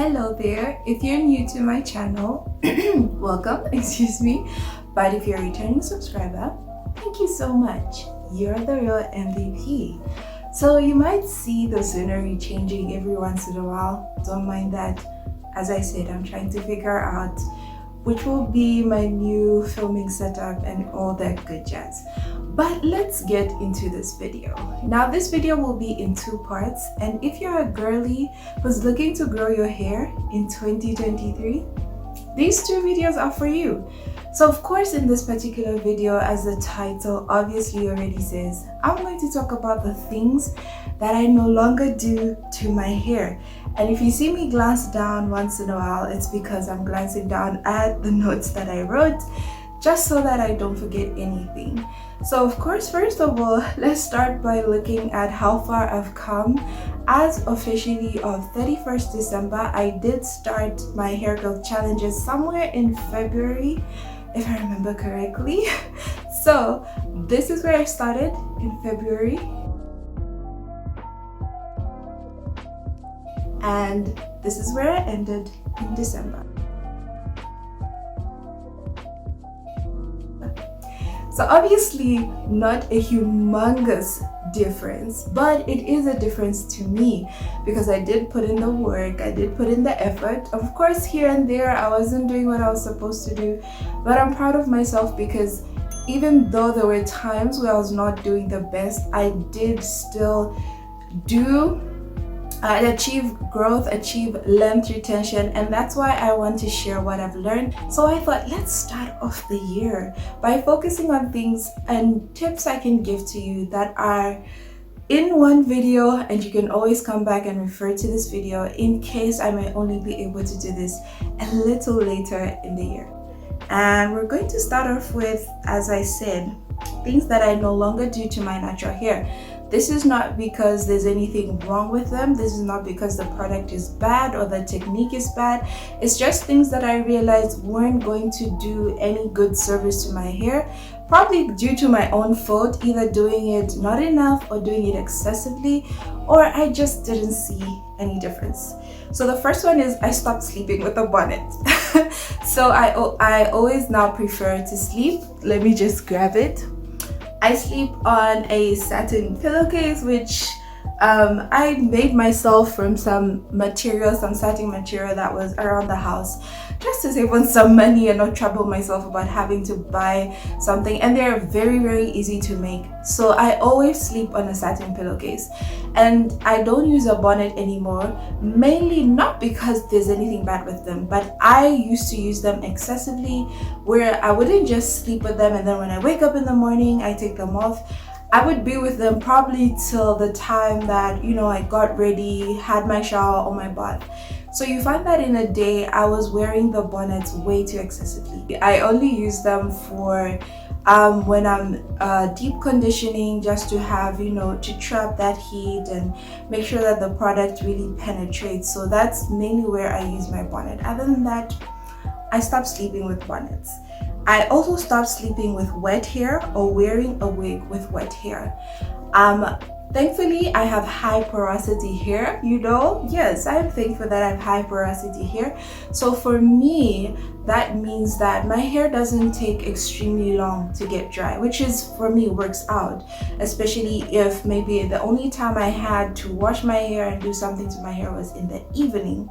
Hello there. If you're new to my channel, welcome, excuse me. But if you're a returning subscriber, thank you so much. You're the real MVP. So you might see the scenery changing every once in a while. Don't mind that. As I said, I'm trying to figure out which will be my new filming setup and all that good jazz. But let's get into this video. Now this video will be in two parts, and if you're a girly who's looking to grow your hair in 2023, these two videos are for you. So of course in this particular video, as the title obviously already says, I'm going to talk about the things that I no longer do to my hair. And if you see me glance down once in a while, it's because I'm glancing down at the notes that I wrote, just so that I don't forget anything. So of course, first of all, let's start by looking at how far I've come. As officially of 31st December, I did start my hair growth challenges somewhere in February, if I remember correctly. So this is where I started in February. And this is where I ended in December. So obviously not a humongous difference, but it is a difference to me because I did put in the work, I did put in the effort. Of course, here and there I wasn't doing what I was supposed to do, but I'm proud of myself because even though there were times where I was not doing the best, I did still achieve growth, achieve length retention, and that's why I want to share what I've learned. So I thought, let's start off the year by focusing on things and tips I can give to you that are in one video, and you can always come back and refer to this video in case I may only be able to do this a little later in the year. And we're going to start off with, as I said, things that I no longer do to my natural hair. This is not because there's anything wrong with them. This is not because the product is bad or the technique is bad. It's just things that I realized weren't going to do any good service to my hair, probably due to my own fault, either doing it not enough or doing it excessively, or I just didn't see any difference. So the first one is I stopped sleeping with a bonnet. So I always now prefer to sleep. Let me just grab it. I sleep on a satin pillowcase, which I made myself from some satin material that was around the house, just to save on some money and not trouble myself about having to buy something. And they're very, very easy to make. So I always sleep on a satin pillowcase. And I don't use a bonnet anymore, mainly not because there's anything bad with them, but I used to use them excessively, where I wouldn't just sleep with them and then when I wake up in the morning, I take them off. I would be with them probably till the time that, I got ready, had my shower or my bath. So you find that in a day, I was wearing the bonnets way too excessively. I only use them for when I'm deep conditioning, just to have, to trap that heat and make sure that the product really penetrates. So that's mainly where I use my bonnet. Other than that, I stopped sleeping with bonnets. I also stopped sleeping with wet hair or wearing a wig with wet hair. Thankfully, I have high porosity hair, Yes, I'm thankful that I have high porosity hair. So for me, that means that my hair doesn't take extremely long to get dry, which is, for me, works out. Especially if maybe the only time I had to wash my hair and do something to my hair was in the evening.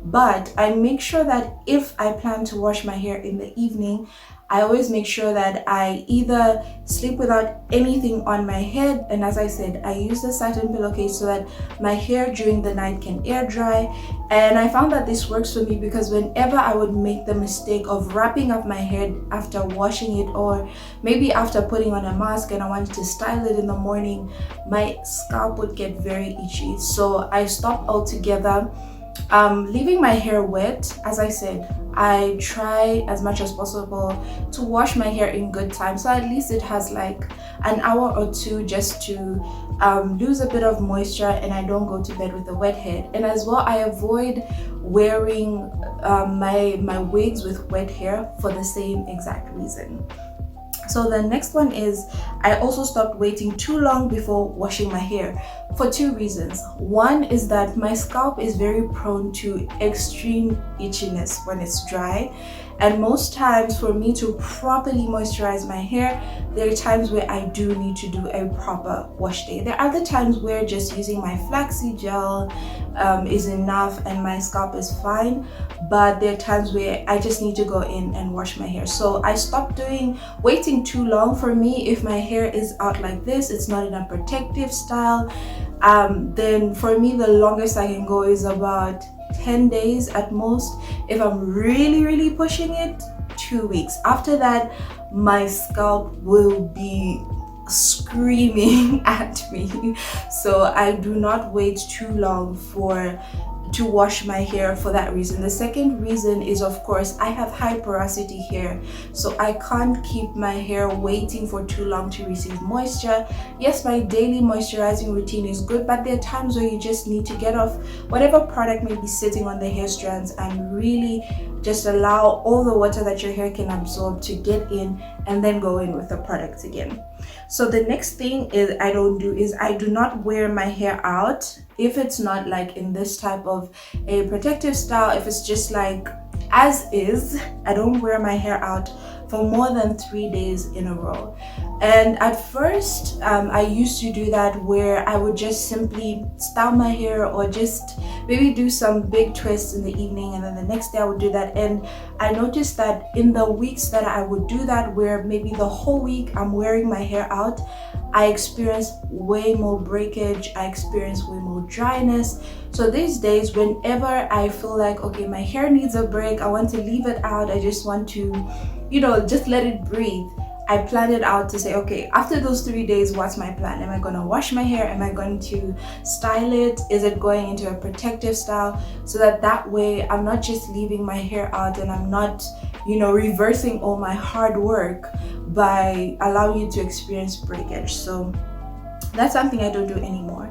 But I make sure that if I plan to wash my hair in the evening, I always make sure that I either sleep without anything on my head, and as I said, I use the satin pillowcase so that my hair during the night can air dry. And I found that this works for me because whenever I would make the mistake of wrapping up my head after washing it, or maybe after putting on a mask and I wanted to style it in the morning, my scalp would get very itchy. So I stopped altogether. Leaving my hair wet, as I said, I try as much as possible to wash my hair in good time, so at least it has like an hour or two just to lose a bit of moisture and I don't go to bed with a wet head. And as well, I avoid wearing my wigs with wet hair for the same exact reason. So the next one is I also stopped waiting too long before washing my hair for two reasons. One is that my scalp is very prone to extreme itchiness when it's dry. And most times for me to properly moisturize my hair, there are times where I do need to do a proper wash day. There are other times where just using my flaxseed gel is enough and my scalp is fine. But there are times where I just need to go in and wash my hair. So I stopped waiting too long. For me, if my hair is out like this, it's not in a protective style, then for me the longest I can go is about 10 days at most. If I'm really pushing it, 2 weeks. After that, my scalp will be screaming at me. So I do not wait too long to wash my hair for that reason. The second reason is, of course, I have high porosity hair, so I can't keep my hair waiting for too long to receive moisture. Yes, my daily moisturizing routine is good, but there are times where you just need to get off whatever product may be sitting on the hair strands and really just allow all the water that your hair can absorb to get in, and then go in with the product again. So the next thing is I do not wear my hair out if it's not like in this type of a protective style. If it's just like as is, I don't wear my hair out for more than 3 days in a row. And at first I used to do that, where I would just simply style my hair or just maybe do some big twists in the evening, and then the next day I would do that. And I noticed that in the weeks that I would do that, where maybe the whole week I'm wearing my hair out, I experience way more breakage, I experience way more dryness. So these days, whenever I feel like, okay, my hair needs a break, I want to leave it out, I just want to, just let it breathe, I plan it out to say, okay, after those 3 days, what's my plan? Am I going to wash my hair? Am I going to style it? Is it going into a protective style? So that way I'm not just leaving my hair out, and I'm not, reversing all my hard work by allowing you to experience breakage. So that's something I don't do anymore.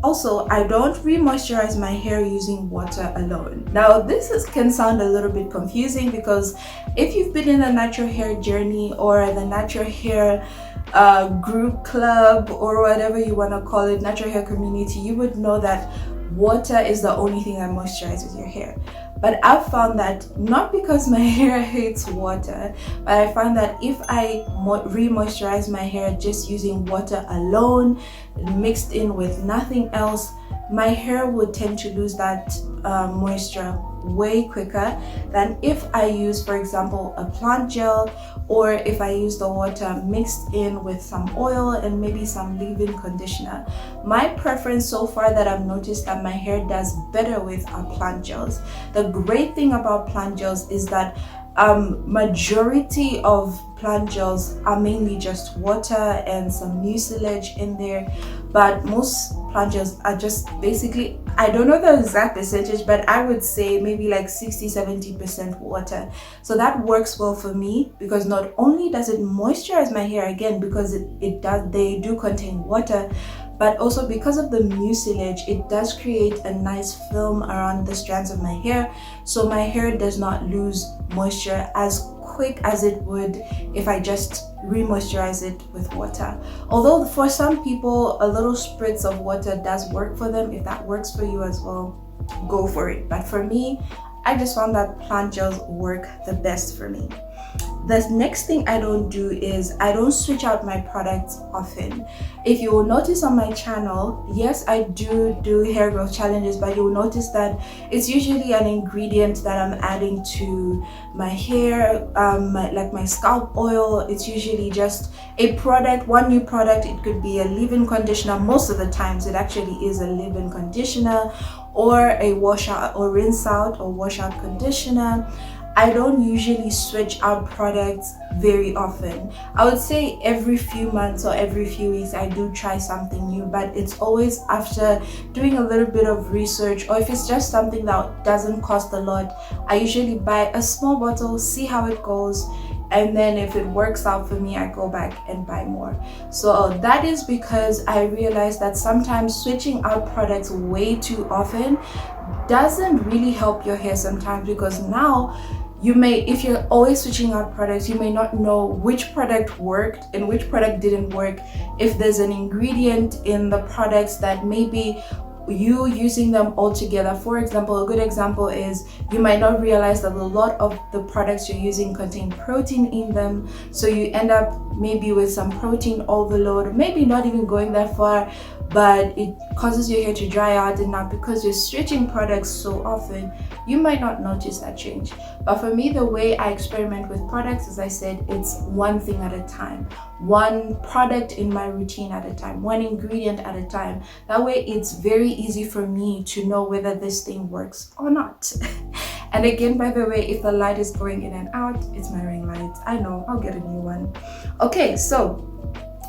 Also, I don't re-moisturize my hair using water alone. Now, can sound a little bit confusing, because if you've been in the natural hair journey or the natural hair group club or whatever you want to call it, natural hair community, you would know that water is the only thing that moisturizes your hair. But I've found that not because my hair hates water, but I find that if I re-moisturize my hair just using water alone, mixed in with nothing else, my hair would tend to lose that moisture way quicker than if I use, for example, a plant gel, or if I use the water mixed in with some oil and maybe some leave-in conditioner. My preference so far that I've noticed that my hair does better with are plant gels. The great thing about plant gels is that majority of plant gels are mainly just water and some mucilage in there, but most plant gels are just basically, I don't know the exact percentage, but I would say maybe like 60-70% water. So that works well for me, because not only does it moisturize my hair, again, because they do contain water, but also because of the mucilage, it does create a nice film around the strands of my hair, so my hair does not lose moisture as quick as it would if I just re-moisturize it with water. Although for some people, a little spritz of water does work for them. If that works for you as well, go for it. But for me, I just found that plant gels work the best for me. The next thing I don't do is I don't switch out my products often. If you will notice on my channel, yes, I do hair growth challenges, but you will notice that it's usually an ingredient that I'm adding to my hair, like my scalp oil. It's usually just a product, one new product. It could be a leave-in conditioner. Most of the times it actually is a leave-in conditioner, or a wash out or rinse out or wash out conditioner. I don't usually switch out products very often. I would say every few months or every few weeks I do try something new, but it's always after doing a little bit of research, or if it's just something that doesn't cost a lot, I usually buy a small bottle, see how it goes, and then if it works out for me, I go back and buy more. So that is because I realized that sometimes switching out products way too often doesn't really help your hair sometimes, because now if you're always switching out products, you may not know which product worked and which product didn't work. If there's an ingredient in the products that maybe you using them all together. For example, a good example is you might not realize that a lot of the products you're using contain protein in them, so you end up maybe with some protein overload, maybe not even going that far, but it causes your hair to dry out. And now because you're switching products so often, you might not notice that change. But for me, the way I experiment with products, as I said, it's one thing at a time, one product in my routine at a time, one ingredient at a time. That way it's very easy for me to know whether this thing works or not. And again, by the way, if the light is going in and out, it's my ring light. I know, I'll get a new one. Okay, so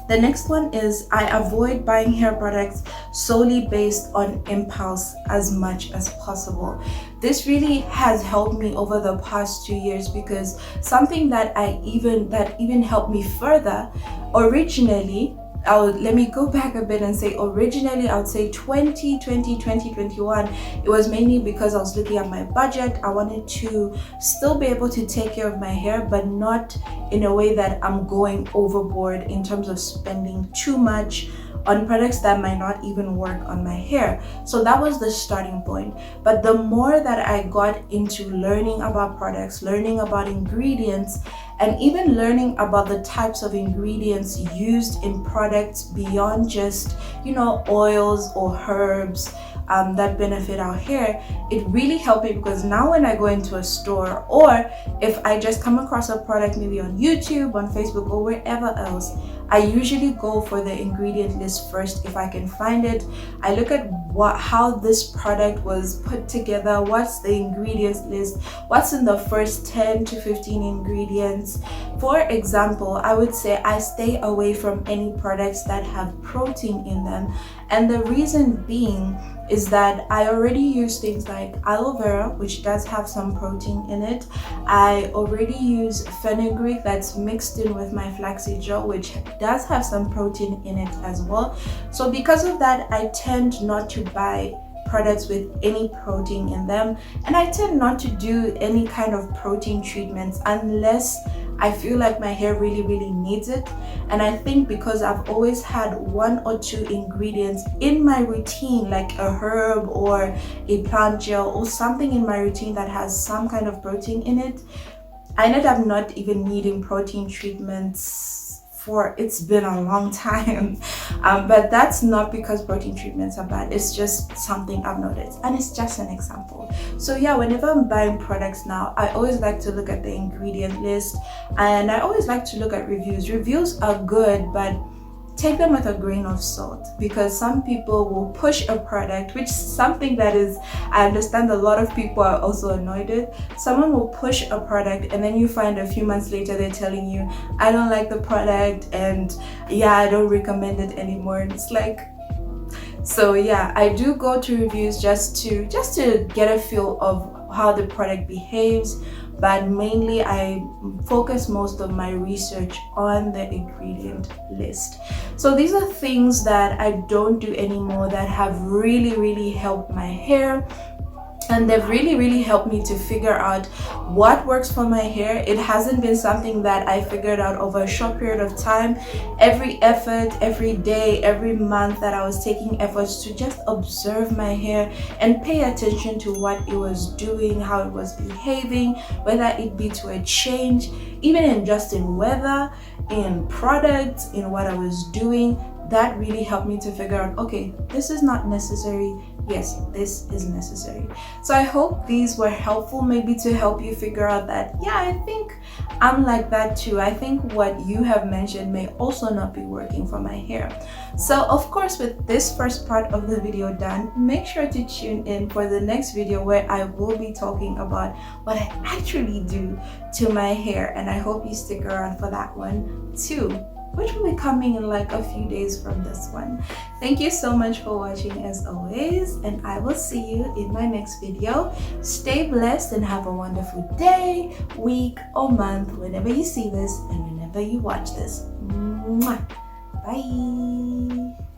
the next one is I avoid buying hair products solely based on impulse as much as possible. This really has helped me over the past 2 years, because something that even helped me further originally, let me go back a bit and say originally I would say 2021, it was mainly because I was looking at my budget. I wanted to still be able to take care of my hair, but not in a way that I'm going overboard in terms of spending too much on products that might not even work on my hair. So that was the starting point. But the more that I got into learning about products, learning about ingredients, and even learning about the types of ingredients used in products beyond just, oils or herbs that benefit our hair, it really helped me, because now when I go into a store, or if I just come across a product maybe on YouTube, on Facebook, or wherever else, I usually go for the ingredient list first if I can find it. I look at how this product was put together, what's the ingredients list, what's in the first 10 to 15 ingredients. For example, I would say I stay away from any products that have protein in them, and the reason being is that I already use things like aloe vera, which does have some protein in it. I already use fenugreek that's mixed in with my flaxseed gel, which does have some protein in it as well. So because of that, I tend not to buy products with any protein in them, and I tend not to do any kind of protein treatments unless I feel like my hair really needs it. And I think because I've always had 1 or 2 ingredients in my routine, like a herb or a plant gel or something in my routine that has some kind of protein in it, I ended up not even needing protein treatments for it's been a long time. But that's not because protein treatments are bad, it's just something I've noticed, and it's just an example. So yeah, whenever I'm buying products now, I always like to look at the ingredient list, and I always like to look at reviews. Reviews are good, but take them with a grain of salt, because some people will push a product, which is something that is, I understand a lot of people are also annoyed with. Someone will push a product and then you find a few months later they're telling you, I don't like the product, and yeah, I don't recommend it anymore. And it's like, so yeah, I do go to reviews just to get a feel of how the product behaves, but mainly I focus most of my research on the ingredient list. So these are things that I don't do anymore that have really helped my hair, and they've really helped me to figure out what works for my hair. It hasn't been something that I figured out over a short period of time. Every effort, every day, every month that I was taking efforts to just observe my hair and pay attention to what it was doing, how it was behaving, whether it be to a change, even in weather, in products, in what I was doing. That really helped me to figure out, okay, this is not necessary. Yes, this is necessary. So I hope these were helpful, maybe to help you figure out that, yeah, I think I'm like that too. I think what you have mentioned may also not be working for my hair. So of course, with this first part of the video done, make sure to tune in for the next video where I will be talking about what I actually do to my hair, and I hope you stick around for that one too, which will be coming in like a few days from this one. Thank you so much for watching as always, and I will see you in my next video. Stay blessed and have a wonderful day, week, or month whenever you see this and whenever you watch this. Mwah. Bye.